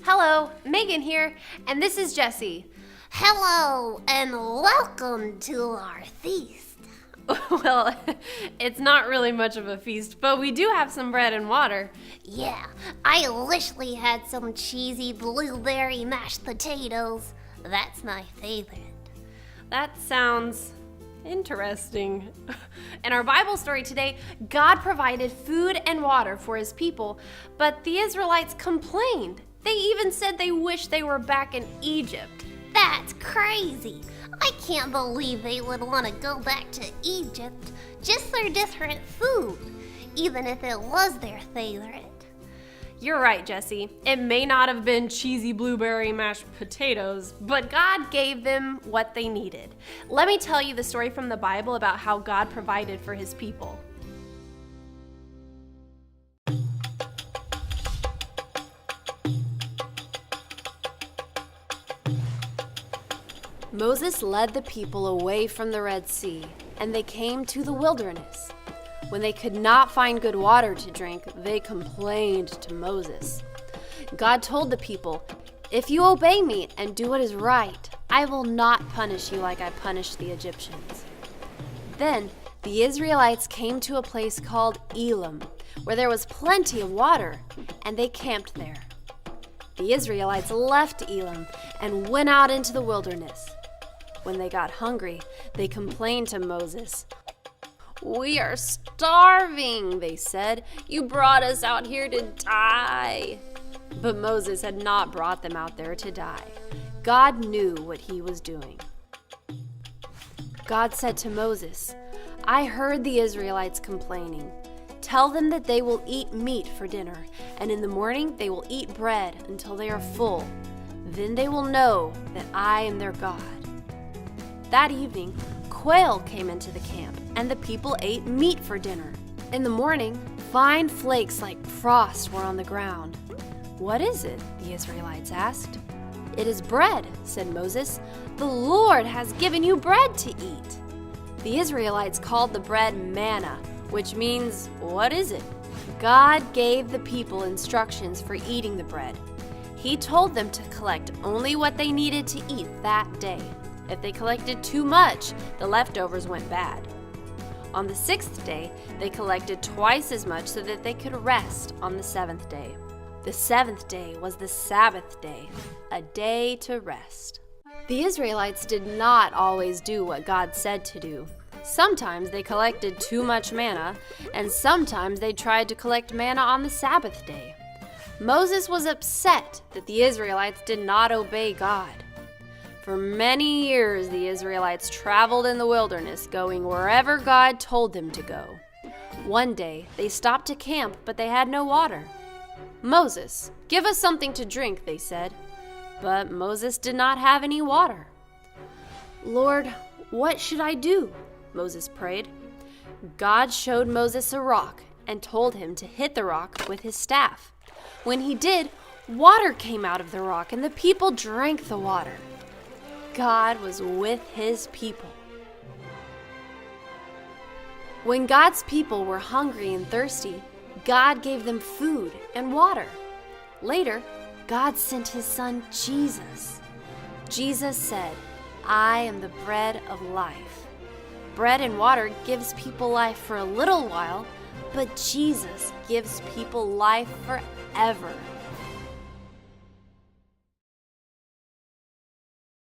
Hello, Megan here, and this is Jessie. Hello, and welcome to our feast. Well, it's not really much of a feast, but we do have some bread and water. Yeah, I literally had some cheesy blueberry mashed potatoes. That's my favorite. That sounds interesting. In our Bible story today, God provided food and water for his people, but the Israelites complained. They even said they wished they were back in Egypt. That's crazy. I can't believe they would want to go back to Egypt just for different food, even if it was their favorite. You're right, Jessie. It may not have been cheesy blueberry mashed potatoes, but God gave them what they needed. Let me tell you the story from the Bible about how God provided for his people. Moses led the people away from the Red Sea, and they came to the wilderness. When they could not find good water to drink, they complained to Moses. God told the people, "If you obey me and do what is right, I will not punish you like I punished the Egyptians." Then the Israelites came to a place called Elim, where there was plenty of water, and they camped there. The Israelites left Elim and went out into the wilderness. When they got hungry, they complained to Moses. "We are starving," they said. "You brought us out here to die." But Moses had not brought them out there to die. God knew what he was doing. God said to Moses, "I heard the Israelites complaining. Tell them that they will eat meat for dinner, and in the morning they will eat bread until they are full. Then they will know that I am their God." That evening, quail came into the camp, and the people ate meat for dinner. In the morning, fine flakes like frost were on the ground. "What is it?" the Israelites asked. "It is bread," said Moses. "The Lord has given you bread to eat." The Israelites called the bread manna, which means, "What is it?" God gave the people instructions for eating the bread. He told them to collect only what they needed to eat that day. If they collected too much, the leftovers went bad. On the 6th day, they collected twice as much so that they could rest on the 7th day. The 7th day was the Sabbath day, a day to rest. The Israelites did not always do what God said to do. Sometimes they collected too much manna, and sometimes they tried to collect manna on the Sabbath day. Moses was upset that the Israelites did not obey God. For many years, the Israelites traveled in the wilderness, going wherever God told them to go. One day, they stopped to camp, but they had no water. "Moses, give us something to drink," they said. But Moses did not have any water. "Lord, what should I do?" Moses prayed. God showed Moses a rock and told him to hit the rock with his staff. When he did, water came out of the rock, and the people drank the water. God was with his people. When God's people were hungry and thirsty, God gave them food and water. Later, God sent his son Jesus. Jesus said, "I am the bread of life." Bread and water gives people life for a little while, but Jesus gives people life forever.